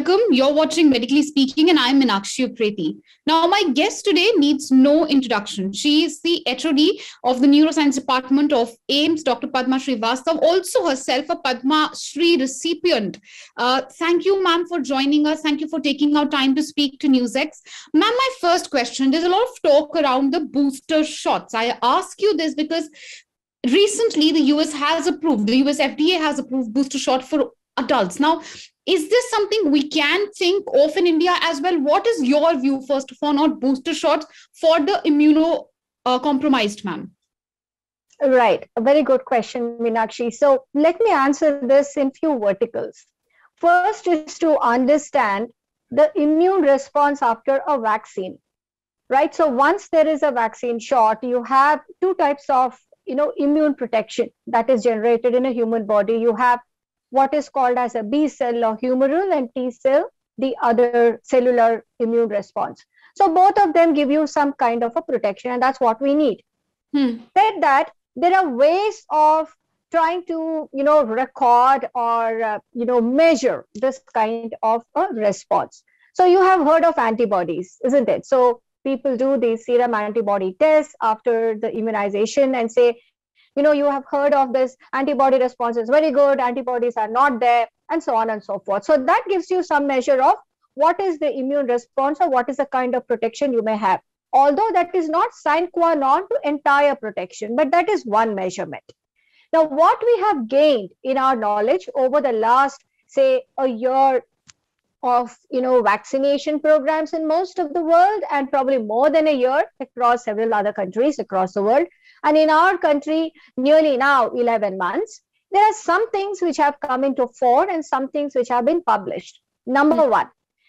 welcome. You're watching Medically Speaking, and I'm Meenakshi Upreti. Now, my guest today needs no introduction. She is the HOD of the Neuroscience Department of AIMS, Dr. Padma Srivastav, also herself a Padma Shri recipient. Thank you, ma'am, for joining us. Thank you for taking out time to speak to NewsX. Ma'am, my first question, there's a lot of talk around the booster shots. I ask you this because recently the the US FDA has approved booster shot for adults. Now, is this something we can think of in India as well? What is your view, first of all, on booster shots for the immunocompromised, ma'am? Right. A very good question, Meenakshi. So let me answer this in few verticals. First is to understand the immune response after a vaccine, right? So once there is a vaccine shot, you have two types of, immune protection that is generated in a human body. You have what is called as a B cell or humoral, and T cell, the other cellular immune response. So both of them give you some kind of a protection, and that's what we need. Said that, there are ways of trying to, record or, measure this kind of a response. So you have heard of antibodies, isn't it? So people do these serum antibody tests after the immunization and say, you have heard of this antibody response is very good, antibodies are not there, and so on and so forth. So that gives you some measure of what is the immune response or what is the kind of protection you may have. Although that is not sine qua non to entire protection, but that is one measurement. Now, what we have gained in our knowledge over the last, say, a year of, vaccination programs in most of the world, and probably more than a year across several other countries across the world, and in our country, nearly now 11 months, there are some things which have come into fore and some things which have been published. Number one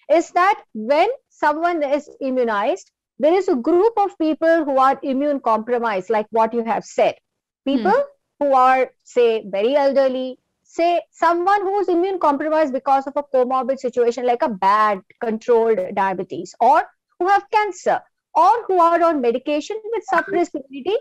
is that when someone is immunized, there is a group of people who are immune compromised, like what you have said. People who are, say, very elderly, say someone who is immune compromised because of a comorbid situation like a bad controlled diabetes, or who have cancer, or who are on medication with suppressed immunity.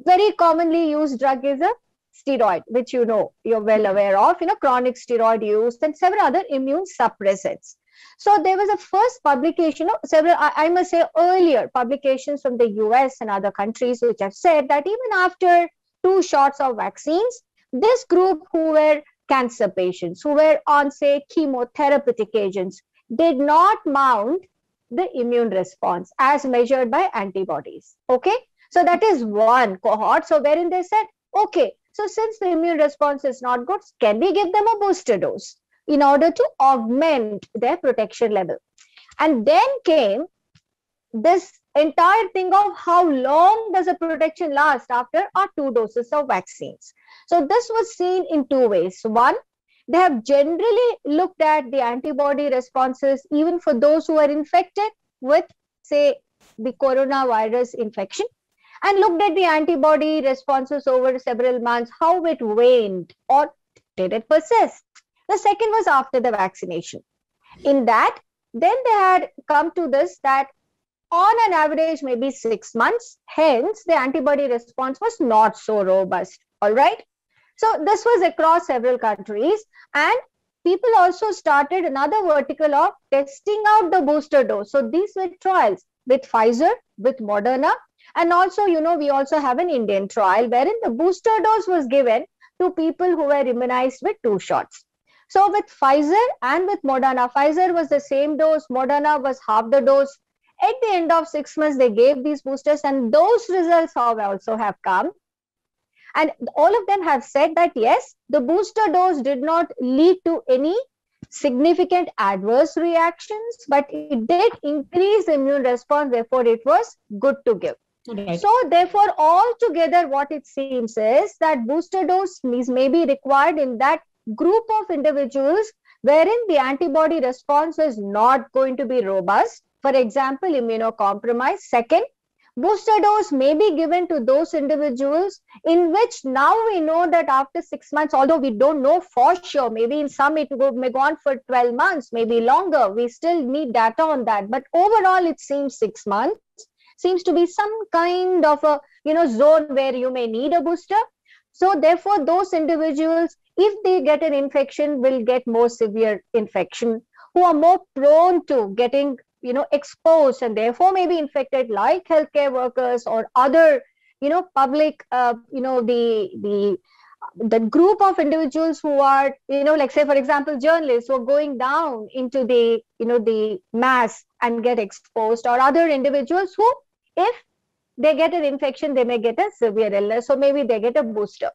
Very commonly used drug is a steroid, which you're well aware of, chronic steroid use and several other immune suppressants. So there was a first publication of several, I must say, earlier publications from the US and other countries which have said that even after 2 shots of vaccines, this group who were cancer patients, who were on, say, chemotherapeutic agents, did not mount the immune response as measured by antibodies. Okay. So that is one cohort. So wherein they said, okay, so since the immune response is not good, can we give them a booster dose in order to augment their protection level? And then came this entire thing of how long does a protection last after our 2 doses of vaccines. So this was seen in 2 ways. One, they have generally looked at the antibody responses even for those who are infected with, say, the coronavirus infection, and looked at the antibody responses over several months, how it waned or did it persist. The second was after the vaccination. In that, then they had come to this that on an average, maybe 6 months, hence the antibody response was not so robust. All right. So this was across several countries, and people also started another vertical of testing out the booster dose. So these were trials with Pfizer, with Moderna, and also, we also have an Indian trial wherein the booster dose was given to people who were immunized with 2 shots. So with Pfizer and with Moderna, Pfizer was the same dose, Moderna was half the dose. At the end of 6 months, they gave these boosters, and those results also have come. And all of them have said that, yes, the booster dose did not lead to any significant adverse reactions, but it did increase immune response. Therefore, it was good to give. Right. So therefore, altogether, what it seems is that booster dose may be required in that group of individuals wherein the antibody response is not going to be robust. For example, immunocompromised. Second, booster dose may be given to those individuals in which now we know that after 6 months, although we don't know for sure, maybe in some it may go on for 12 months, maybe longer. We still need data on that. But overall, it seems 6 months seems to be some kind of a zone where you may need a booster. So therefore, those individuals, if they get an infection, will get more severe infection. who are more prone to getting, exposed and therefore may be infected, like healthcare workers or other, public, the group of individuals who are, like say, for example, journalists who are going down into the, the mass and get exposed, or other individuals who, if they get an infection, they may get a severe illness, so maybe they get a booster.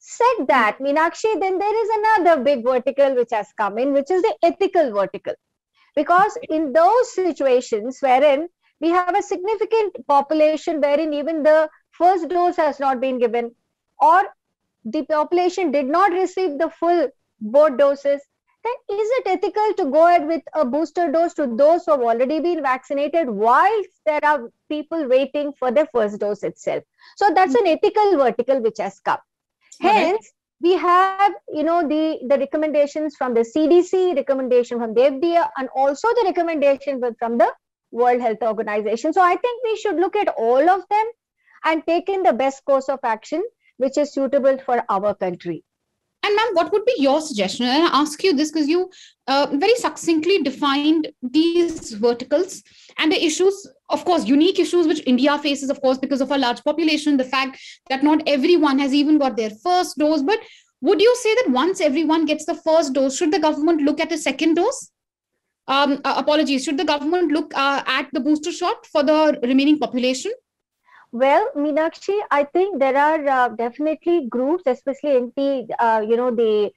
Said that, Meenakshi, then there is another big vertical which has come in, which is the ethical vertical. Because in those situations wherein we have a significant population wherein even the first dose has not been given, or the population did not receive the full both doses, then is it ethical to go ahead with a booster dose to those who have already been vaccinated whilst there are people waiting for their first dose itself? So that's an ethical vertical which has come. Hence, we have, the recommendations from the CDC, recommendation from the FDA, and also the recommendation from the World Health Organization. So I think we should look at all of them and take in the best course of action which is suitable for our country. And ma'am, what would be your suggestion? And I ask you this because you very succinctly defined these verticals and the issues, of course, unique issues which India faces, of course, because of our large population, the fact that not everyone has even got their first dose. But would you say that once everyone gets the first dose, should the government look at a second dose? Apologies, should the government look at the booster shot for the remaining population? Well, Meenakshi, I think there are definitely groups, especially in the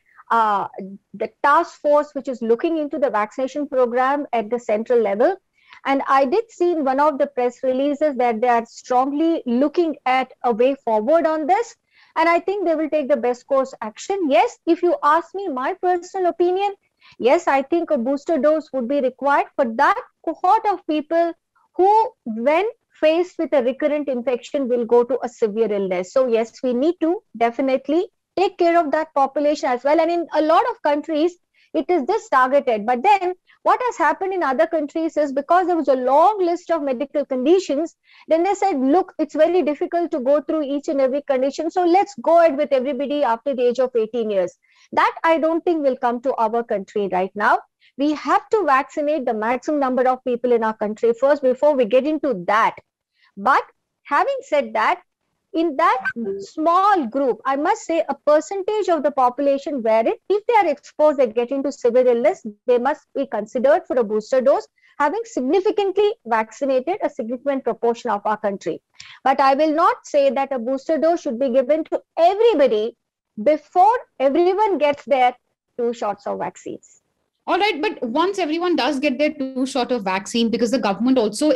task force which is looking into the vaccination program at the central level. And I did see in one of the press releases that they are strongly looking at a way forward on this. And I think they will take the best course action. Yes, if you ask me my personal opinion, yes, I think a booster dose would be required for that cohort of people who, when faced with a recurrent infection, will go to a severe illness. So yes, we need to definitely take care of that population as well. And in a lot of countries, it is this targeted. But then what has happened in other countries is, because there was a long list of medical conditions, then they said, look, it's very difficult to go through each and every condition. So let's go ahead with everybody after the age of 18 years. That I don't think will come to our country right now. We have to vaccinate the maximum number of people in our country first before we get into that. But having said that, in that small group, I must say a percentage of the population wherein if they are exposed, they get into severe illness, they must be considered for a booster dose, having significantly vaccinated a significant proportion of our country. But I will not say that a booster dose should be given to everybody before everyone gets their 2 shots of vaccines. All right, but once everyone does get their 2 shot of vaccine, because the government also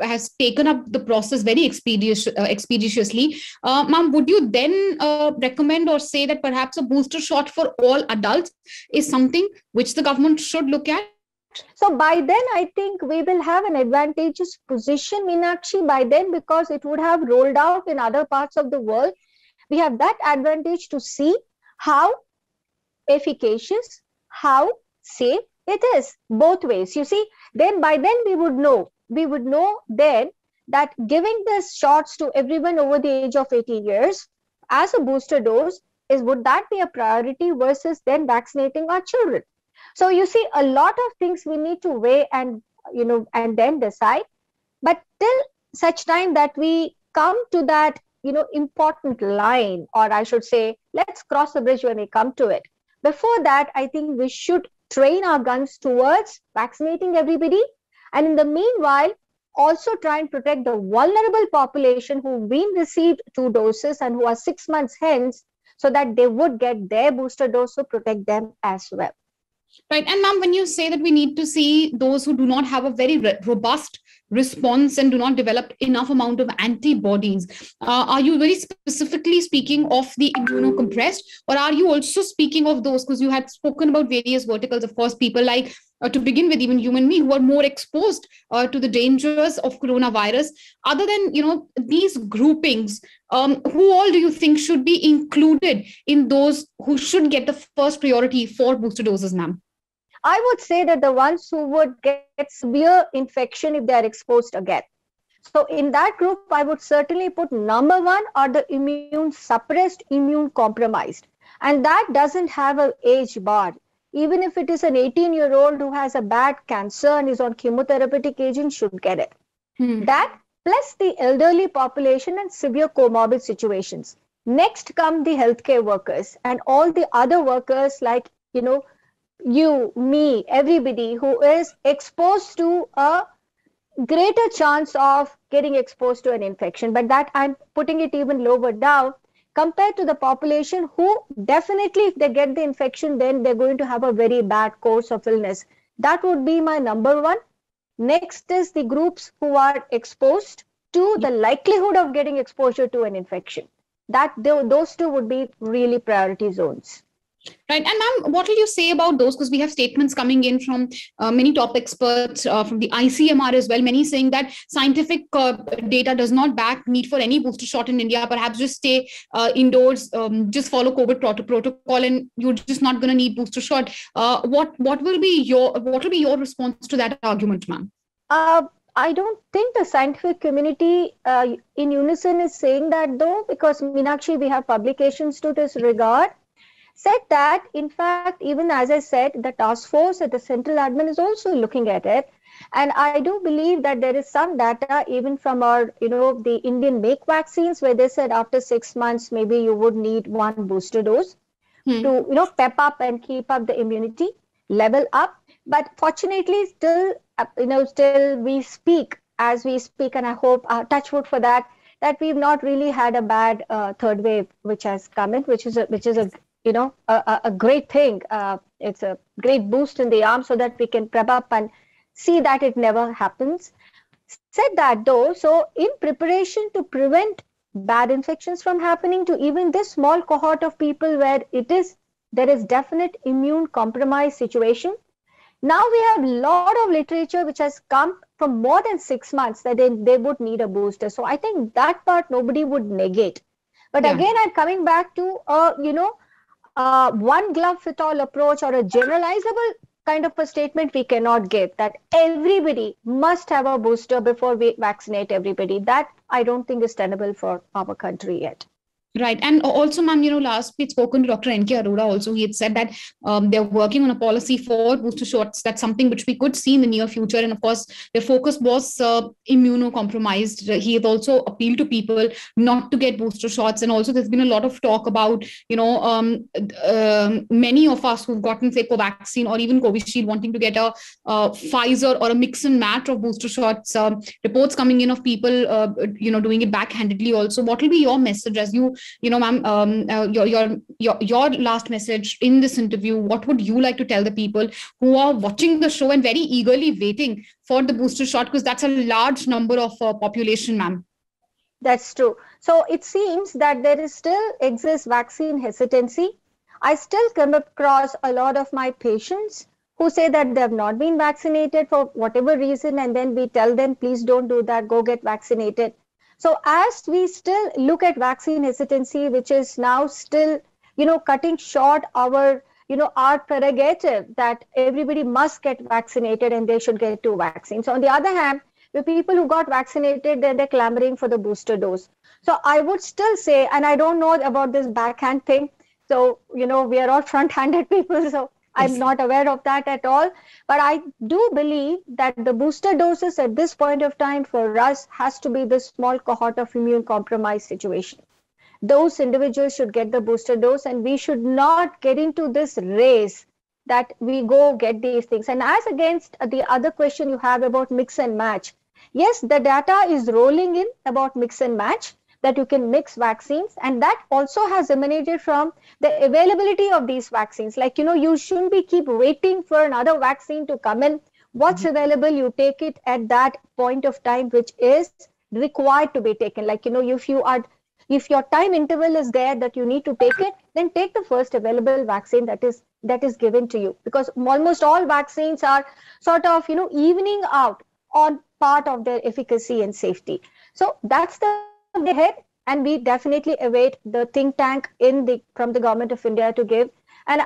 has taken up the process very expeditiously, ma'am, would you then recommend or say that perhaps a booster shot for all adults is something which the government should look at? So by then, I think we will have an advantageous position, Meenakshi, by then, because it would have rolled out in other parts of the world. We have that advantage to see how efficacious, how safe it is, both ways. You see, then by then we would know then that giving the shots to everyone over the age of 18 years as a booster dose would that be a priority versus then vaccinating our children? So you see, a lot of things we need to weigh and then decide. But till such time that we come to that important line, or I should say, let's cross the bridge when we come to it. Before that, I think we should train our guns towards vaccinating everybody, and in the meanwhile also try and protect the vulnerable population who've been received 2 doses and who are 6 months hence, so that they would get their booster dose to protect them as well. Right. And ma'am, when you say that we need to see those who do not have a very robust response and do not develop enough amount of antibodies, are you very specifically speaking of the immunocompressed, or are you also speaking of those, because you had spoken about various verticals, of course, people like, to begin with, even you and me, who are more exposed to the dangers of coronavirus? Other than, these groupings, who all do you think should be included in those who should get the first priority for booster doses, ma'am? I would say that the ones who would get severe infection if they are exposed again. So in that group, I would certainly put number 1 are the immune suppressed, immune compromised. And that doesn't have an age bar. even if it is an 18-year-old who has a bad cancer and is on chemotherapeutic agent, should get it. That plus the elderly population and severe comorbid situations. Next come the healthcare workers and all the other workers like, you, me, everybody who is exposed to a greater chance of getting exposed to an infection. But that I'm putting it even lower down compared to the population who definitely, if they get the infection, then they're going to have a very bad course of illness. That would be my number one. Next is the groups who are exposed to the likelihood of getting exposure to an infection. Those two would be really priority zones. Right. And ma'am, what will you say about those? Because we have statements coming in from many top experts from the ICMR as well, many saying that scientific data does not back need for any booster shot in India. Perhaps just stay indoors, just follow COVID protocol, and you're just not going to need booster shot. What will be your response to that argument, ma'am? I don't think the scientific community in unison is saying that though, because Meenakshi, we have publications to this regard. Said that, in fact, even as I said, the task force at the central admin is also looking at it. And I do believe that there is some data even from our, the Indian make vaccines where they said after 6 months, maybe you would need one booster dose to, pep up and keep up the immunity level up. But fortunately, still we speak as we speak, and I hope, touch wood for that we've not really had a bad third wave, which has come in, which is a great thing. It's a great boost in the arm so that we can prep up and see that it never happens. Said that though, so in preparation to prevent bad infections from happening to even this small cohort of people where there is definite immune compromise situation. Now we have a lot of literature which has come from more than 6 months that they would need a booster. So I think that part nobody would negate. But again, I'm coming back to one glove fit all approach or a generalizable kind of a statement we cannot give that everybody must have a booster before we vaccinate everybody. That I don't think is tenable for our country yet. Right. And also, ma'am, last we'd spoken to Dr. N.K. Arora also. He had said that they're working on a policy for booster shots. That's something which we could see in the near future. And of course, their focus was immunocompromised. He had also appealed to people not to get booster shots. And also, there's been a lot of talk about, many of us who've gotten, say, Covaxin or even Covishield wanting to get a Pfizer or a mix and match of booster shots. Reports coming in of people, doing it backhandedly also. What will be your message as ma'am, your last message in this interview? What would you like to tell the people who are watching the show and very eagerly waiting for the booster shot? Because that's a large number of population, ma'am. That's true. So it seems that there still exists vaccine hesitancy. I still come across a lot of my patients who say that they have not been vaccinated for whatever reason. And then we tell them, please don't do that, go get vaccinated. So as we still look at vaccine hesitancy, which is now still, cutting short our prerogative that everybody must get vaccinated and they should get 2 vaccines. So on the other hand, the people who got vaccinated, they're clamoring for the booster dose. So I would still say, and I don't know about this backhand thing. So, we are all front-handed people. So I'm not aware of that at all. But I do believe that the booster doses at this point of time for us has to be this small cohort of immune compromised situation. Those individuals should get the booster dose, and we should not get into this race that we go get these things. And as against the other question you have about mix and match, yes, the data is rolling in about mix and match, that you can mix vaccines, and that also has emanated from the availability of these vaccines. Like, you shouldn't be keep waiting for another vaccine to come in. What's available, you take it at that point of time which is required to be taken. Like, if your time interval is there that you need to take it, then take the first available vaccine that is given to you, because almost all vaccines are sort of evening out on part of their efficacy and safety. So that's the ahead, and we definitely await the think tank from the government of India to give. And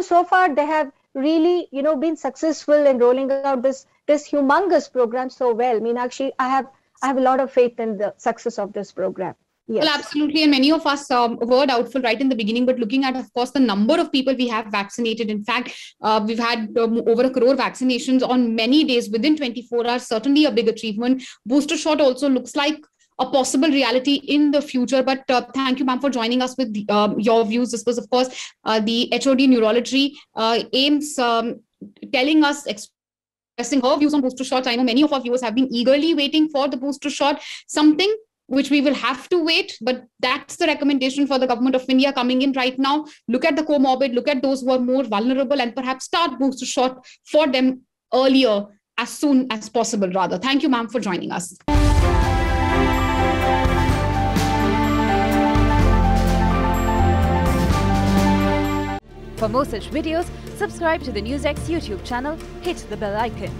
so far they have really been successful in rolling out this humongous program so well. Meenakshi, I have a lot of faith in the success of this program. Yes. Well, absolutely. And many of us were doubtful right in the beginning, but looking at, of course, the number of people we have vaccinated. In fact, we've had over 1 crore vaccinations on many days within 24 hours, certainly a big achievement. Booster shot also looks like a possible reality in the future. But thank you, ma'am, for joining us with your views. This was, of course, the HOD Neurology, AIIMS, telling us, expressing her views on booster shots. I know many of our viewers have been eagerly waiting for the booster shot, something which we will have to wait, but that's the recommendation for the government of India coming in right now. Look at the comorbid, look at those who are more vulnerable, and perhaps start booster shot for them earlier, as soon as possible, rather. Thank you, ma'am, for joining us. For more such videos, subscribe to the NewsX YouTube channel, hit the bell icon.